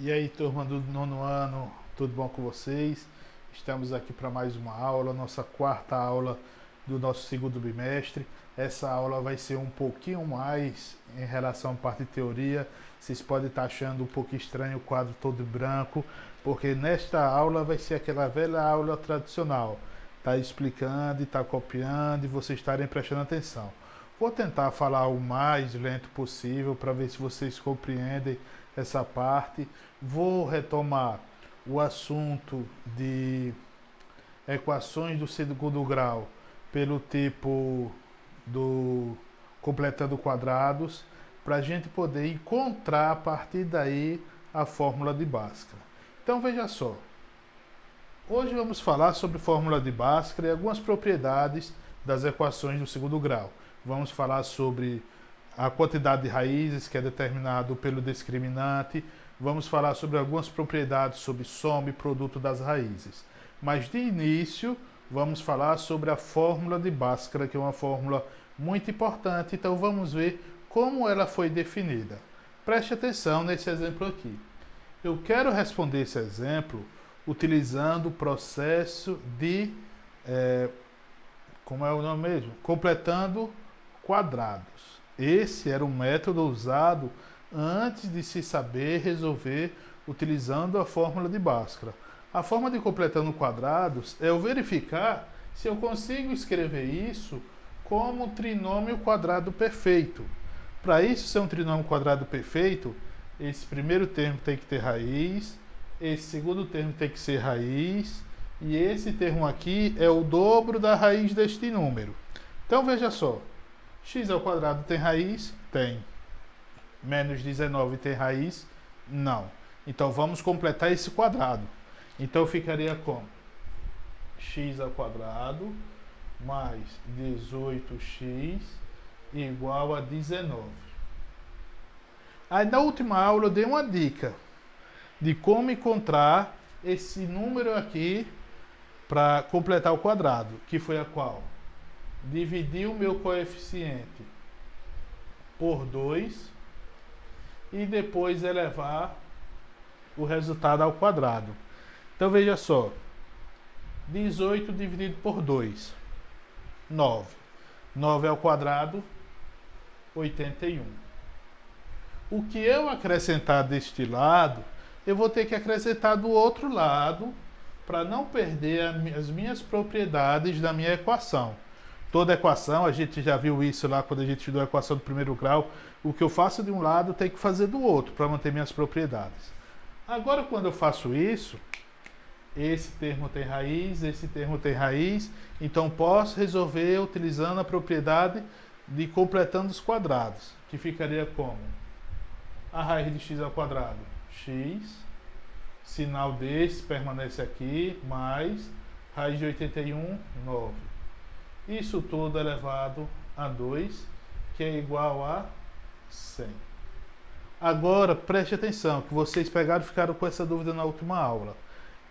E aí, turma do nono ano, tudo bom com vocês? Estamos aqui para mais uma aula, nossa quarta aula do nosso segundo bimestre. Essa aula vai ser um pouquinho mais em relação à parte de teoria. Vocês podem estar achando um pouco estranho o quadro todo branco, porque nesta aula vai ser aquela velha aula tradicional. Tá explicando e tá copiando e vocês estarem prestando atenção. Vou tentar falar o mais lento possível para ver se vocês compreendem essa parte. Vou retomar o assunto de equações do segundo grau pelo tipo do completando quadrados, para a gente poder encontrar a partir daí a fórmula de Bhaskara. Então veja só, hoje vamos falar sobre fórmula de Bhaskara e algumas propriedades das equações do segundo grau. Vamos falar sobre a quantidade de raízes, que é determinado pelo discriminante. Vamos falar sobre algumas propriedades sobre soma e produto das raízes. Mas de início, vamos falar sobre a fórmula de Bhaskara, que é uma fórmula muito importante. Então vamos ver como ela foi definida. Preste atenção nesse exemplo aqui. Eu quero responder esse exemplo utilizando o processo de, como é o nome mesmo? Completando quadrados. Esse era o método usado antes de se saber resolver utilizando a fórmula de Bhaskara. A forma de completando quadrados é eu verificar se eu consigo escrever isso como trinômio quadrado perfeito. Para isso ser um trinômio quadrado perfeito, esse primeiro termo tem que ter raiz, esse segundo termo tem que ser raiz, e esse termo aqui é o dobro da raiz deste número. Então veja só, x ao quadrado tem raiz? Tem. Menos 19 tem raiz? Não. Então vamos completar esse quadrado. Então ficaria como? X ao quadrado mais 18x igual a 19. Aí na última aula eu dei uma dica de como encontrar esse número aqui para completar o quadrado, que foi a qual? Dividir o meu coeficiente por 2 e depois elevar o resultado ao quadrado. Então veja só, 18 dividido por 2, 9. 9 ao quadrado, 81. O que eu acrescentar deste lado, eu vou ter que acrescentar do outro lado para não perder as minhas propriedades da minha equação. Toda equação, a gente já viu isso lá quando a gente estudou a equação do primeiro grau, o que eu faço de um lado tem que fazer do outro para manter minhas propriedades. Agora, quando eu faço isso, esse termo tem raiz, esse termo tem raiz, então posso resolver utilizando a propriedade de completando os quadrados, que ficaria como? A raiz de x ao quadrado, x, sinal desse permanece aqui, mais raiz de 81, 9. Isso tudo elevado a 2, que é igual a 100. Agora, preste atenção, que vocês pegaram e ficaram com essa dúvida na última aula.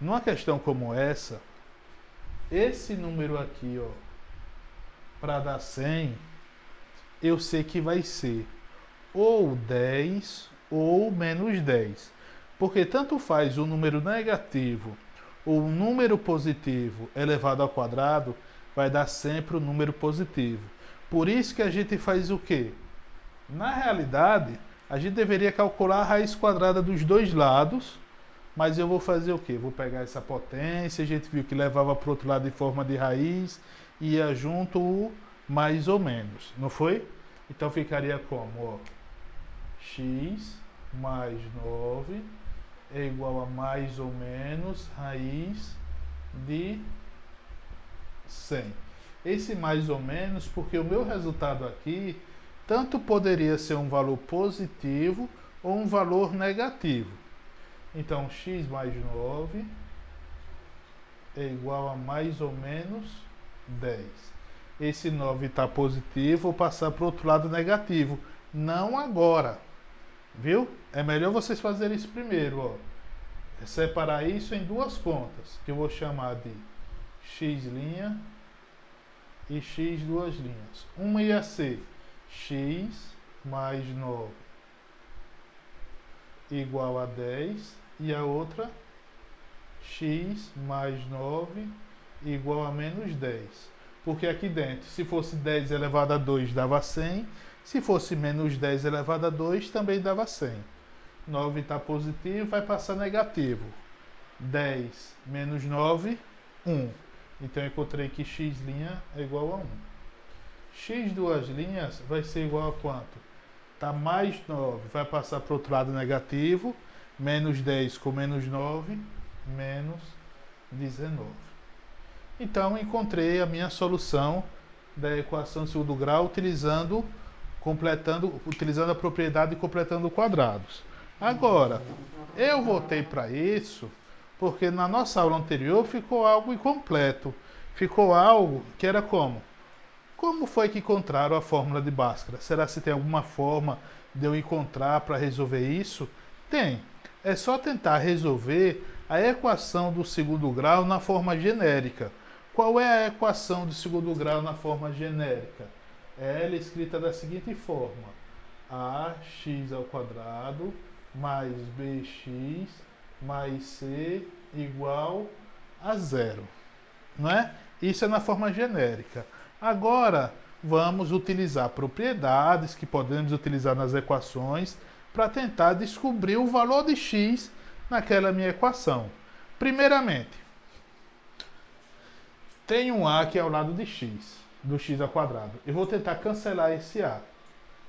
Numa questão como essa, esse número aqui, ó, para dar 100, eu sei que vai ser ou 10 ou menos 10. Porque tanto faz o número negativo ou um número positivo elevado ao quadrado, vai dar sempre o número positivo. Por isso que a gente faz o quê? Na realidade, a gente deveria calcular a raiz quadrada dos dois lados, mas eu vou fazer o quê? Vou pegar essa potência, a gente viu que levava para o outro lado em forma de raiz, e ia junto o mais ou menos, não foi? Então ficaria como? Ó, x mais 9 é igual a mais ou menos raiz de 100. Esse mais ou menos, porque o meu resultado aqui tanto poderia ser um valor positivo ou um valor negativo. Então, x mais 9 é igual a mais ou menos 10. Esse 9 está positivo, vou passar para o outro lado negativo. Não agora. Viu? É melhor vocês fazerem isso primeiro. Ó. Separar isso em duas contas, que eu vou chamar de x' e x duas linhas. Uma ia ser x mais 9 igual a 10 e a outra x mais 9 igual a menos 10. Porque aqui dentro, se fosse 10 elevado a 2 dava 100, se fosse menos 10 elevado a 2 também dava 100. 9 está positivo, vai passar negativo. 10 menos 9, 1. Então eu encontrei que x' é igual a 1. X duas linhas vai ser igual a quanto? Tá mais 9, vai passar para o outro lado negativo. Menos 10 com menos 9, menos 19. Então encontrei a minha solução da equação de segundo grau utilizando a propriedade de completando quadrados. Agora, eu voltei para isso porque na nossa aula anterior ficou algo incompleto. Ficou algo que era como? Como foi que encontraram a fórmula de Bhaskara? Será que tem alguma forma de eu encontrar para resolver isso? Tem. É só tentar resolver a equação do segundo grau na forma genérica. Qual é a equação do segundo grau na forma genérica? Ela é escrita da seguinte forma: ax ao quadrado mais bx mais c igual a zero. Não é? Isso é na forma genérica. Agora, vamos utilizar propriedades que podemos utilizar nas equações para tentar descobrir o valor de x naquela minha equação. Primeiramente, tem um a que é ao lado de x, do x ao quadrado. Eu vou tentar cancelar esse a.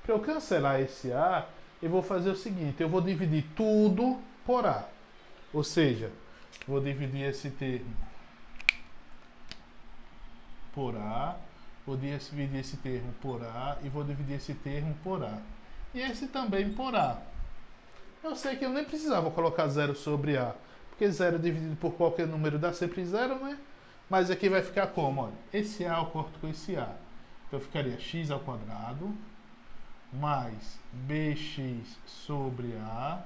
Para eu cancelar esse a, eu vou fazer o seguinte: eu vou dividir tudo por a. Ou seja, vou dividir esse termo por a, vou dividir esse termo por a e vou dividir esse termo por a. E esse também por a. Eu sei que eu nem precisava colocar zero sobre a, porque zero dividido por qualquer número dá sempre zero, né? Mas aqui vai ficar como? Olha, esse a eu corto com esse a. Então ficaria x ao quadrado mais bx sobre a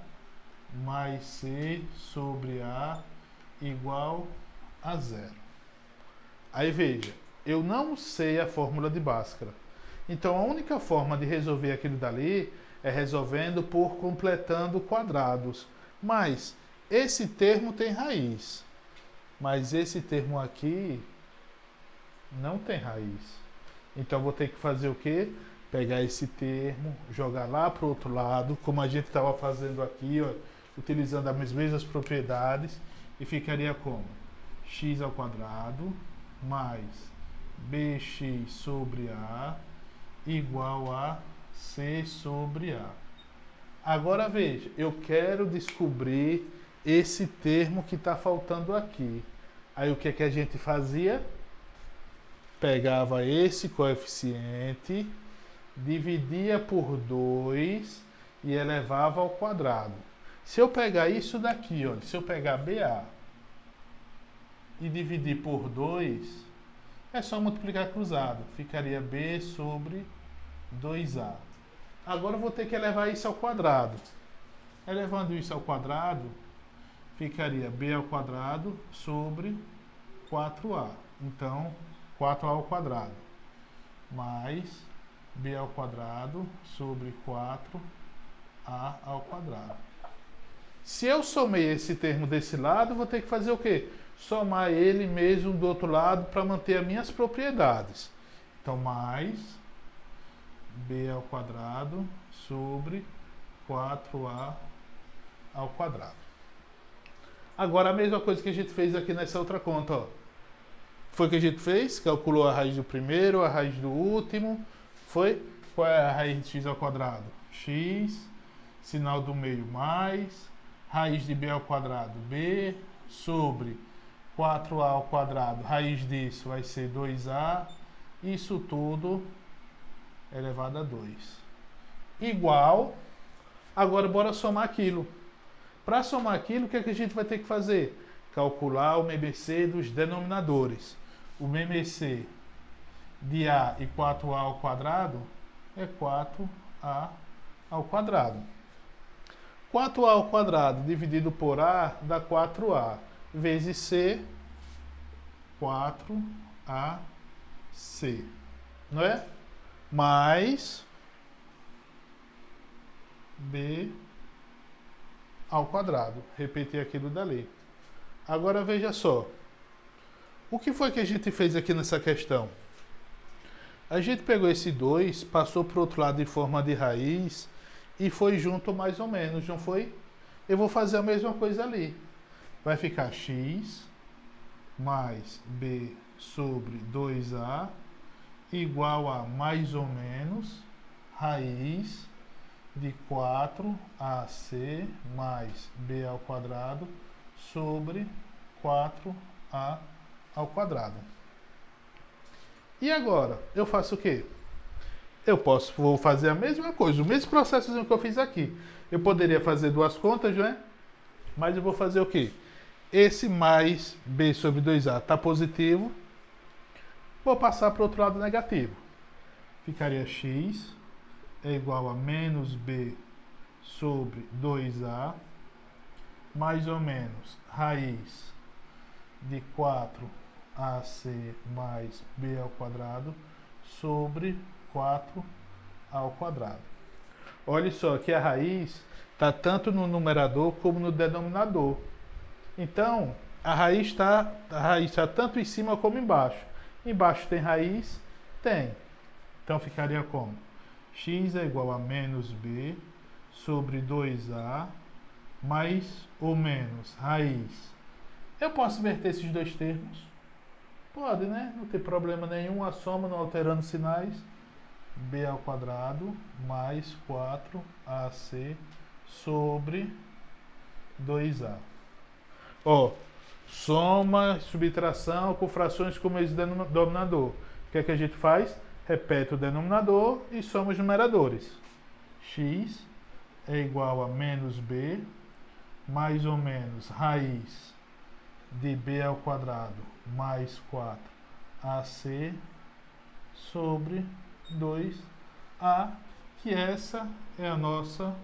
mais c sobre a igual a zero. Aí veja, eu não sei a fórmula de Bhaskara. Então a única forma de resolver aquilo dali é resolvendo por completando quadrados. Mas esse termo tem raiz. Mas esse termo aqui não tem raiz. Então vou ter que fazer o quê? Pegar esse termo, jogar lá para o outro lado, como a gente estava fazendo aqui, ó, utilizando as mesmas propriedades, e ficaria como? X ao quadrado mais bx sobre a igual a c sobre a. Agora veja, eu quero descobrir esse termo que está faltando aqui. Aí o que é que a gente fazia? Pegava esse coeficiente, dividia por 2 e elevava ao quadrado. Se eu pegar isso daqui, ó, se eu pegar BA e dividir por 2, é só multiplicar cruzado. Ficaria B sobre 2A. Agora eu vou ter que elevar isso ao quadrado. Elevando isso ao quadrado, ficaria B ao quadrado sobre 4A. Então, 4A ao quadrado mais B ao quadrado sobre 4A ao quadrado. Se eu somei esse termo desse lado, vou ter que fazer o quê? Somar ele mesmo do outro lado para manter as minhas propriedades. Então, mais B ao quadrado sobre 4A ao quadrado. Agora, a mesma coisa que a gente fez aqui nessa outra conta, ó. Foi o que a gente fez? Calculou a raiz do primeiro, a raiz do último. Foi? Qual é a raiz de x ao quadrado? X, sinal do meio mais, raiz de b ao quadrado, b, sobre 4a ao quadrado, raiz disso vai ser 2a, isso tudo elevado a 2. Igual, agora bora somar aquilo. Para somar aquilo, o que é que a gente vai ter que fazer? Calcular o MMC dos denominadores. O MMC de a e 4a ao quadrado é 4a ao quadrado. 4a ao quadrado dividido por a dá 4a, vezes c, 4ac, não é? Mais b ao quadrado. Repetir aquilo dali. Agora veja só. O que foi que a gente fez aqui nessa questão? A gente pegou esse 2, passou para o outro lado em forma de raiz e foi junto mais ou menos, não foi? Eu vou fazer a mesma coisa ali. Vai ficar x mais b sobre 2a igual a mais ou menos raiz de 4ac mais b ao quadrado sobre 4a ao quadrado. E agora, eu faço o quê? Vou fazer a mesma coisa, o mesmo processo que eu fiz aqui. Eu poderia fazer duas contas, né? Mas eu vou fazer o quê? Esse mais b sobre 2a está positivo. Vou passar para o outro lado negativo. Ficaria x é igual a menos b sobre 2a, mais ou menos raiz de 4ac mais b ao quadrado sobre 4 ao quadrado. Olha só que a raiz está tanto no numerador como no denominador. Então, a raiz está tanto em cima como embaixo. Embaixo tem raiz? Tem. Então ficaria como? X é igual a menos b sobre 2a mais ou menos raiz. Eu posso inverter esses dois termos? Pode, né? Não tem problema nenhum. A soma não alterando sinais. B ao quadrado mais 4ac sobre 2a. Ó, soma, subtração com frações com o mesmo denominador. O que é que a gente faz? Repete o denominador e soma os numeradores. X é igual a menos b mais ou menos raiz de b ao quadrado mais 4ac sobre 2a, que essa é a nossa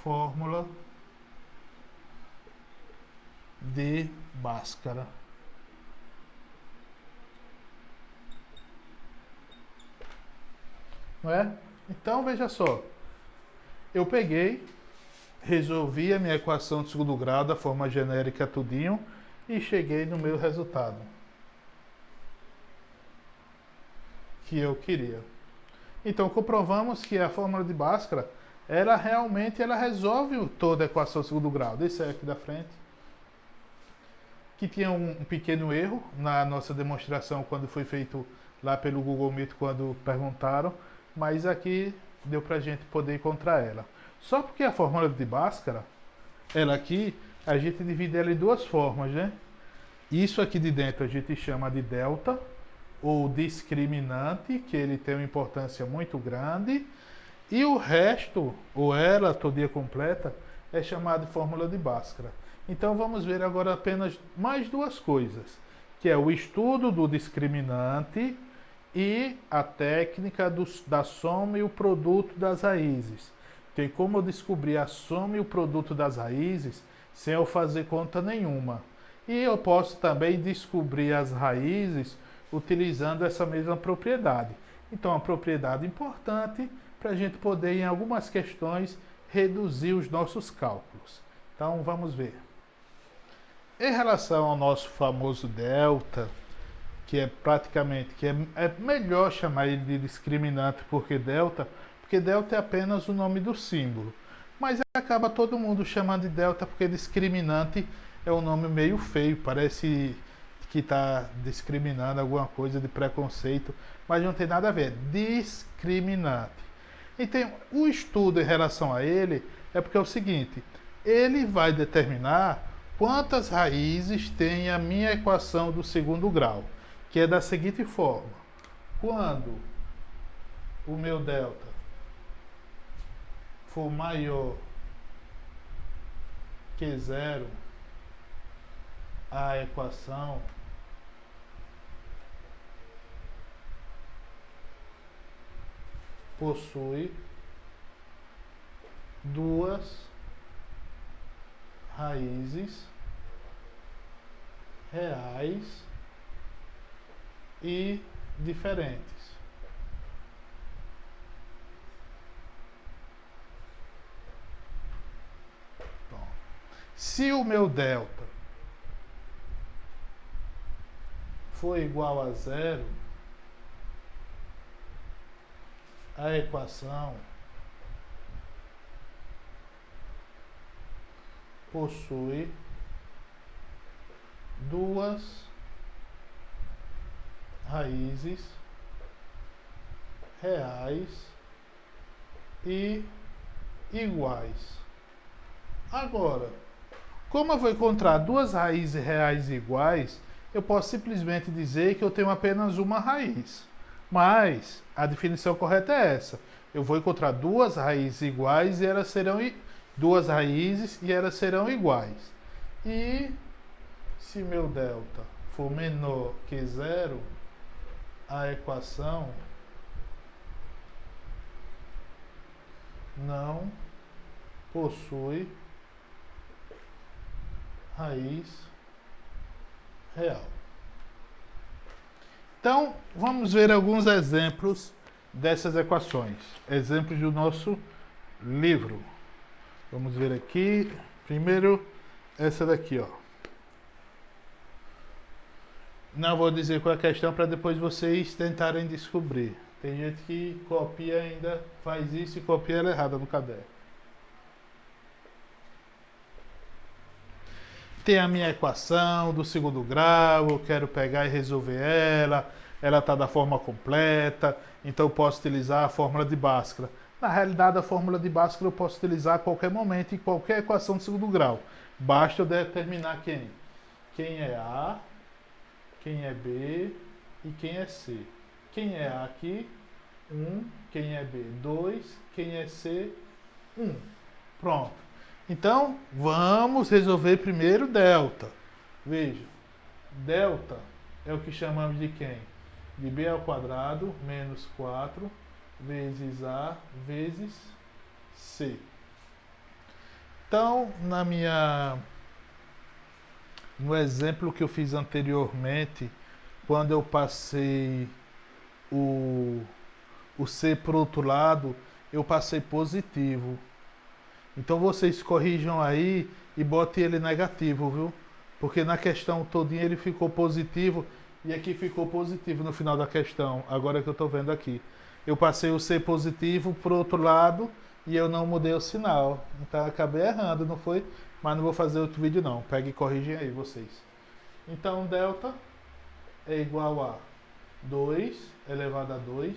fórmula de Bhaskara. Não é? Então, veja só. Eu peguei, resolvi a minha equação de segundo grau da forma genérica tudinho e cheguei no meu resultado que eu queria. Então, comprovamos que a fórmula de Bhaskara, ela resolve toda a equação de segundo grau. Desse aqui da frente. Que tinha um pequeno erro na nossa demonstração quando foi feito lá pelo Google Meet, quando perguntaram, mas aqui deu para a gente poder encontrar ela. Só porque a fórmula de Bhaskara, ela aqui, a gente divide ela em duas formas, né? Isso aqui de dentro a gente chama de delta, ou discriminante, que ele tem uma importância muito grande, e o resto, ou ela toda completa, é chamada de fórmula de Bhaskara. Então vamos ver agora apenas mais duas coisas, que é o estudo do discriminante e a técnica da soma e o produto das raízes. Tem como eu descobrir a soma e o produto das raízes sem eu fazer conta nenhuma. E eu posso também descobrir as raízes utilizando essa mesma propriedade. Então, a propriedade importante para a gente poder, em algumas questões, reduzir os nossos cálculos. Então, vamos ver. Em relação ao nosso famoso delta, que é melhor chamar ele de discriminante porque delta é apenas o nome do símbolo. Mas acaba todo mundo chamando de delta porque discriminante é um nome meio feio, parece que está discriminando alguma coisa de preconceito, mas não tem nada a ver, discriminante. Então, o estudo em relação a ele é porque é o seguinte, ele vai determinar quantas raízes tem a minha equação do segundo grau, que é da seguinte forma. Quando o meu delta for maior que zero, a equação possui duas raízes reais e diferentes. Pronto. Se o meu delta for igual a zero, a equação possui duas raízes reais e iguais. Agora, como eu vou encontrar duas raízes reais e iguais, eu posso simplesmente dizer que eu tenho apenas uma raiz. Mas a definição correta é essa. Eu vou encontrar duas raízes iguais e elas serão duas raízes e elas serão iguais. E se meu delta for menor que zero, a equação não possui raiz real. Então, vamos ver alguns exemplos dessas equações. Exemplos do nosso livro. Vamos ver aqui. Primeiro, essa daqui, ó. Não vou dizer qual é a questão para depois vocês tentarem descobrir. Tem gente que copia ainda, faz isso e copia ela errada no caderno. Tem a minha equação do segundo grau, eu quero pegar e resolver ela está da forma completa, então eu posso utilizar a fórmula de Bhaskara. Na realidade, a fórmula de Bhaskara eu posso utilizar a qualquer momento em qualquer equação do segundo grau. Basta eu determinar quem. Quem é A, quem é B e quem é C. Quem é A aqui? 1. Quem é B? 2. Quem é C? 1. Pronto. Então, vamos resolver primeiro delta. Veja, delta é o que chamamos de quem? De b ao quadrado menos 4 vezes A vezes C. Então, no exemplo que eu fiz anteriormente, quando eu passei o C para o outro lado, eu passei positivo. Então vocês corrijam aí e botem ele negativo, viu? Porque na questão todinha ele ficou positivo e aqui ficou positivo no final da questão, agora que eu estou vendo aqui. Eu passei o C positivo para o outro lado e eu não mudei o sinal. Então acabei errando, não foi? Mas não vou fazer outro vídeo não. Pega e corrigem aí vocês. Então delta é igual a 2 elevado a 2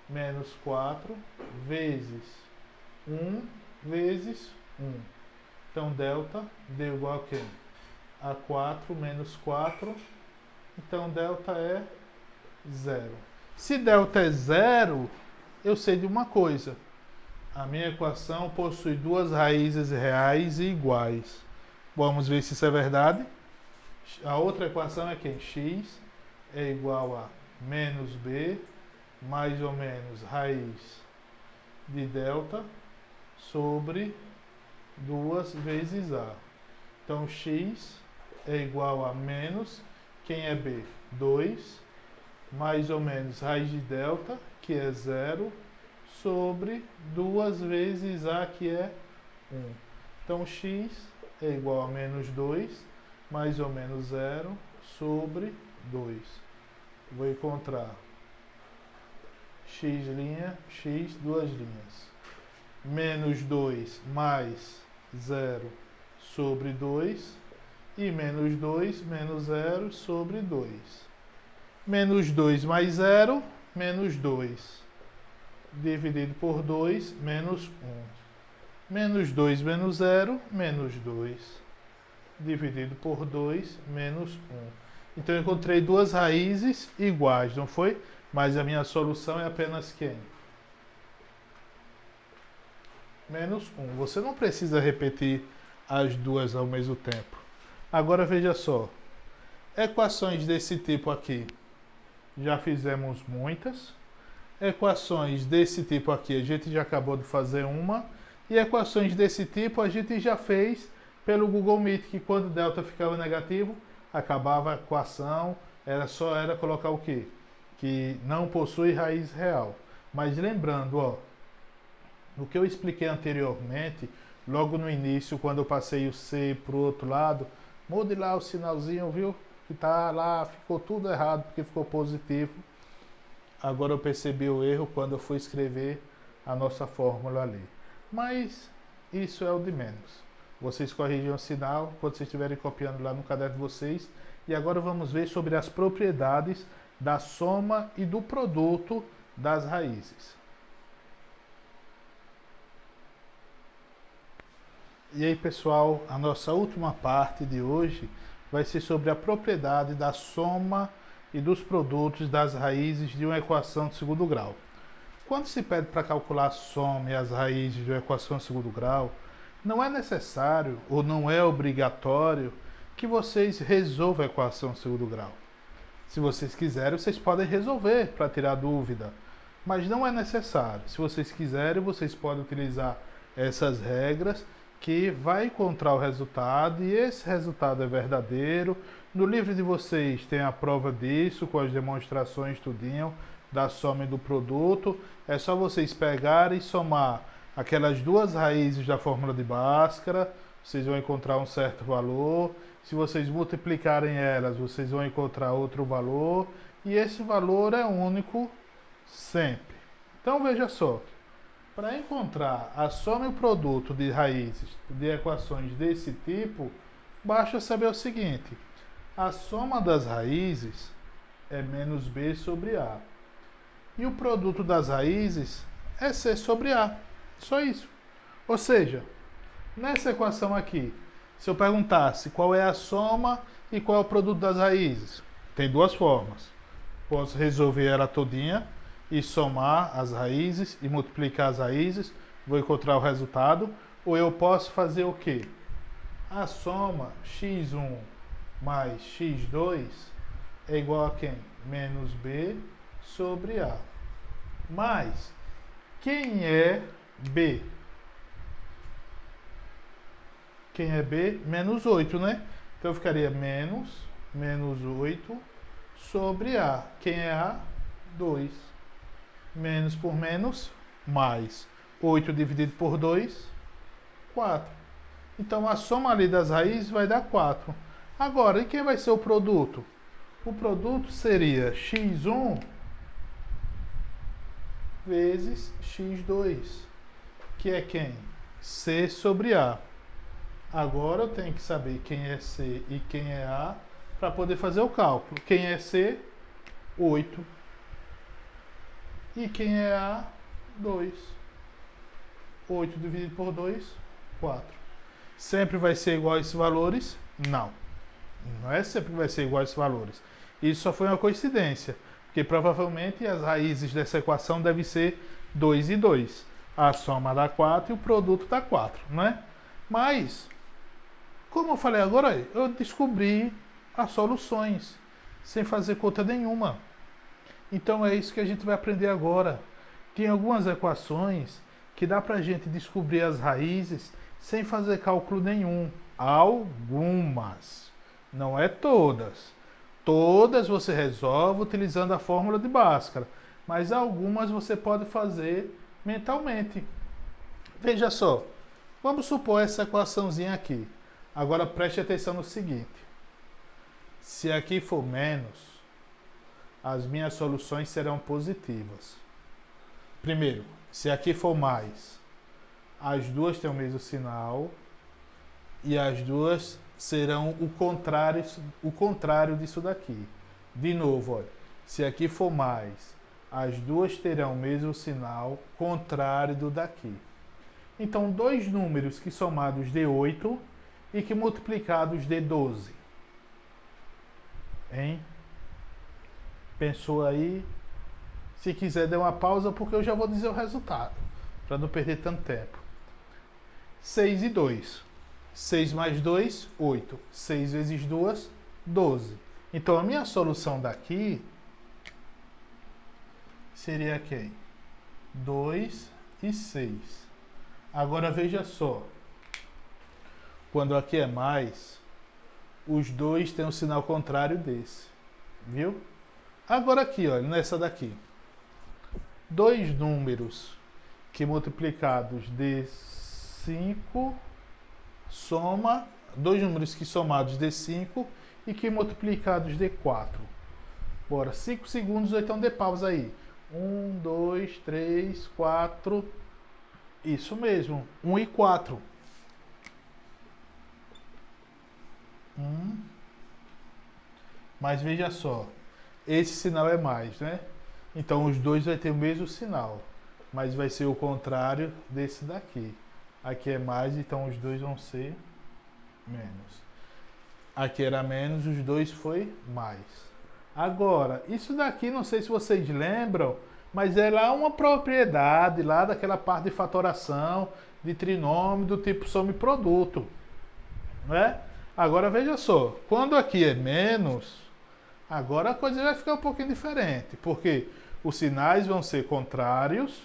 menos 4 vezes 1 vezes 1. Então, delta deu igual a quem? A 4 menos 4. Então, delta é 0. Se delta é 0, eu sei de uma coisa. A minha equação possui duas raízes reais e iguais. Vamos ver se isso é verdade. A outra equação é quem? X é igual a menos b, mais ou menos raiz de delta, sobre 2 vezes A. Então, x é igual a menos, quem é B? 2, mais ou menos raiz de delta, que é 0, sobre 2 vezes A, que é 1. Então, x é igual a menos 2, mais ou menos 0, sobre 2. Vou encontrar x', x, duas linhas. Menos 2 mais 0 sobre 2 e menos 2 menos 0 sobre 2. Menos 2 mais 0, menos 2. Dividido por 2, menos 1. Menos 2 menos 0, menos 2. Dividido por 2, menos 1. Então eu encontrei duas raízes iguais, não foi? Mas a minha solução é apenas quem? Menos 1. Você não precisa repetir as duas ao mesmo tempo. Agora veja só. Equações desse tipo aqui, já fizemos muitas. Equações desse tipo aqui, a gente já acabou de fazer uma. E equações desse tipo a gente já fez pelo Google Meet, que quando delta ficava negativo, acabava a equação, era colocar o quê? Que não possui raiz real. Mas lembrando, ó, o que eu expliquei anteriormente, logo no início, quando eu passei o C para o outro lado, mude lá o sinalzinho, viu? Que tá lá, ficou tudo errado porque ficou positivo. Agora eu percebi o erro quando eu fui escrever a nossa fórmula ali. Mas isso é o de menos. Vocês corrigem o sinal quando vocês estiverem copiando lá no caderno de vocês. E agora vamos ver sobre as propriedades da soma e do produto das raízes. E aí, pessoal, a nossa última parte de hoje vai ser sobre a propriedade da soma e dos produtos das raízes de uma equação de segundo grau. Quando se pede para calcular a soma e as raízes de uma equação de segundo grau, não é necessário ou não é obrigatório que vocês resolvam a equação de segundo grau. Se vocês quiserem, vocês podem resolver para tirar dúvida, mas não é necessário. Se vocês quiserem, vocês podem utilizar essas regras que vai encontrar o resultado e esse resultado é verdadeiro. No livro de vocês tem a prova disso, com as demonstrações tudinho, da soma e do produto. É só vocês pegarem e somar aquelas duas raízes da fórmula de Bhaskara, vocês vão encontrar um certo valor. Se vocês multiplicarem elas, vocês vão encontrar outro valor. E esse valor é único sempre. Então veja só, para encontrar a soma e o produto de raízes de equações desse tipo, basta saber o seguinte: a soma das raízes é menos b sobre a. E o produto das raízes é c sobre a. Só isso. Ou seja, nessa equação aqui, se eu perguntasse qual é a soma e qual é o produto das raízes, tem duas formas. Posso resolver ela todinha e somar as raízes e multiplicar as raízes, vou encontrar o resultado. Ou eu posso fazer o quê? A soma x1 mais x2 é igual a quem? Menos b sobre a. Mas quem é b? Quem é b? Menos 8, né? Então ficaria menos 8 sobre a. Quem é a? 2. Menos por menos, mais. 8 dividido por 2, 4. Então a soma ali das raízes vai dar 4. Agora, e quem vai ser o produto? O produto seria x1 vezes x2, que é quem? C sobre A. Agora eu tenho que saber quem é C e quem é A para poder fazer o cálculo. Quem é C? 8. E quem é A? 2. 8 dividido por 2, 4. Sempre vai ser igual a esses valores? Não. Não é sempre que vai ser igual a esses valores. Isso só foi uma coincidência, porque provavelmente as raízes dessa equação devem ser 2 e 2. A soma dá 4 e o produto dá 4, não é? Mas, como eu falei agora, eu descobri as soluções, sem fazer conta nenhuma. Então é isso que a gente vai aprender agora. Tem algumas equações que dá para a gente descobrir as raízes sem fazer cálculo nenhum. Algumas, não é todas. Todas você resolve utilizando a fórmula de Bhaskara, mas algumas você pode fazer mentalmente. Veja só, vamos supor essa equaçãozinha aqui. Agora preste atenção no seguinte: se aqui for menos, as minhas soluções serão positivas. Primeiro, se aqui for mais, as duas têm o mesmo sinal e as duas serão o contrário disso daqui. De novo, olha, se aqui for mais, as duas terão o mesmo sinal contrário do daqui. Então, dois números que somados dê 8 e que multiplicados dê 12. Hein? Pensou aí? Se quiser, dê uma pausa, porque eu já vou dizer o resultado, para não perder tanto tempo. 6 e 2. 6 mais 2, 8. 6 vezes 2, 12. Então, a minha solução daqui seria quem? 2 e 6. Agora, veja só. Quando aqui é mais, os dois têm um sinal contrário desse. Viu? Agora aqui, olha, nessa daqui. Dois números que multiplicados dê 5 soma, dois números que somados dê 5 e que multiplicados dê 4. Bora, 5 segundos, ou então dê pausa aí. 1, 2, 3, 4. Isso mesmo, 1 e 4. 1. Mas veja só, esse sinal é mais, né? Então os dois vai ter o mesmo sinal, mas vai ser o contrário desse daqui. Aqui é mais, então os dois vão ser menos. Aqui era menos, os dois foi mais. Agora, isso daqui, não sei se vocês lembram, mas é lá uma propriedade, lá daquela parte de fatoração, de trinômio, do tipo soma e produto. Né? Agora veja só, quando aqui é menos, agora a coisa vai ficar um pouquinho diferente, porque os sinais vão ser contrários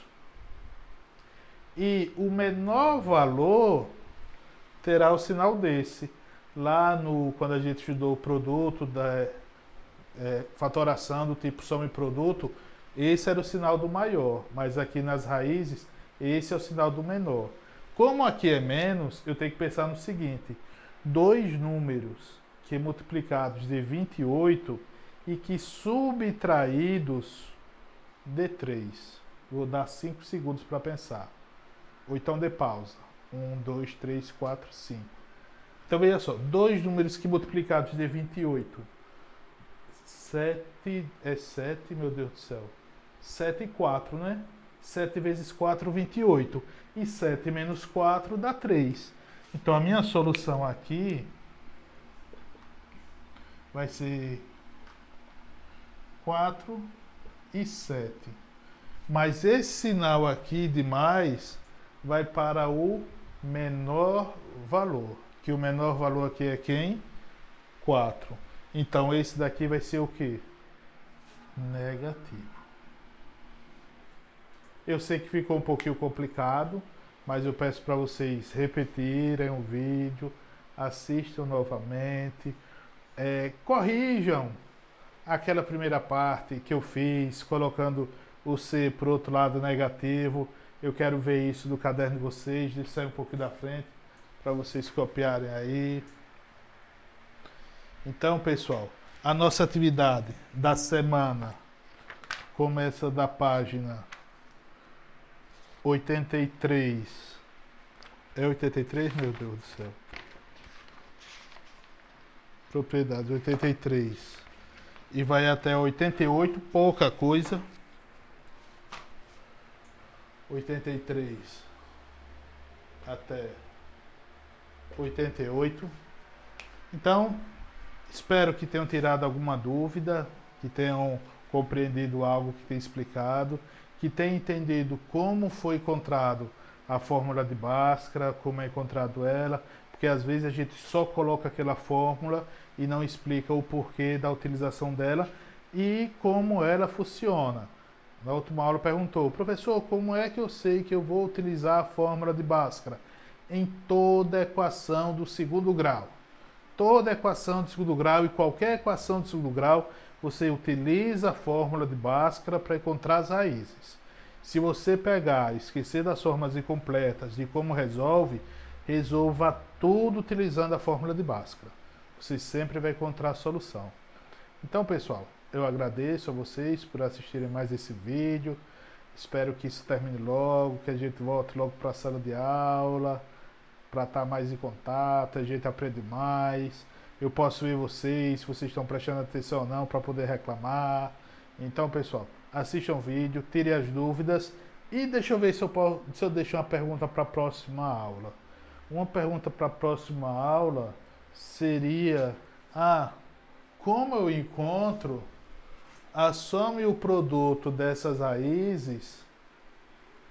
e o menor valor terá o sinal desse. Lá no, quando a gente estudou o produto da fatoração do tipo soma e produto, esse era o sinal do maior, mas aqui nas raízes, esse é o sinal do menor. Como aqui é menos, eu tenho que pensar no seguinte: dois números que multiplicados de 28 e que subtraídos de 3. Vou dar 5 segundos para pensar. Ou então dê pausa. 1, 2, 3, 4, 5. Então veja só, dois números que multiplicados de 28. 7 é 7, meu Deus do céu. 7 e 4, né? 7 vezes 4, 28. E 7 menos 4 dá 3. Então a minha solução aqui vai ser 4 e 7. Mas esse sinal aqui de mais vai para o menor valor. Que o menor valor aqui é quem? 4. Então esse daqui vai ser o quê? Negativo. Eu sei que ficou um pouquinho complicado, mas eu peço para vocês repetirem o vídeo, assistam novamente, corrijam aquela primeira parte que eu fiz, colocando o C para o outro lado negativo. Eu quero ver isso do caderno de vocês, deixa eu sair um pouquinho da frente, para vocês copiarem aí. Então, pessoal, a nossa atividade da semana começa da página 83. É 83, meu Deus do céu. Propriedade 83. E vai até 88, pouca coisa. 83 até 88. Então, espero que tenham tirado alguma dúvida, que tenham compreendido algo que tem explicado, que tenham entendido como foi encontrado a fórmula de Bhaskara, como é encontrado ela, porque às vezes a gente só coloca aquela fórmula e não explica o porquê da utilização dela e como ela funciona. Na última aula perguntou: professor, como é que eu sei que eu vou utilizar a fórmula de Bhaskara? Em toda equação do segundo grau. Toda equação de segundo grau e qualquer equação de segundo grau, você utiliza a fórmula de Bhaskara para encontrar as raízes. Se você pegar e esquecer das formas incompletas, de como resolve, resolva tudo utilizando a fórmula de Bhaskara. Você sempre vai encontrar a solução. Então, pessoal, eu agradeço a vocês por assistirem mais esse vídeo. Espero que isso termine logo, que a gente volte logo para a sala de aula, para estar mais em contato, a gente aprende mais. Eu posso ver vocês, se vocês estão prestando atenção ou não, para poder reclamar. Então, pessoal, assistam o vídeo, tirem as dúvidas e deixa eu ver se eu deixo uma pergunta para a próxima aula. Uma pergunta para a próxima aula seria: como eu encontro a soma e o produto dessas raízes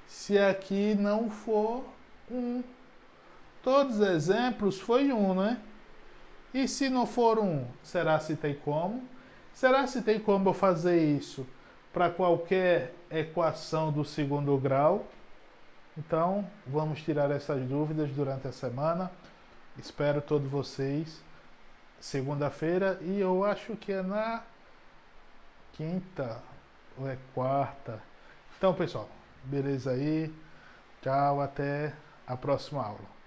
se aqui não for 1? Todos os exemplos foi 1, né? E se não for 1, será se tem como? Será se tem como eu fazer isso para qualquer equação do segundo grau? Então, vamos tirar essas dúvidas durante a semana. Espero todos vocês segunda-feira e eu acho que é na quinta ou é quarta. Então, pessoal, beleza aí? Tchau, até. a próxima aula.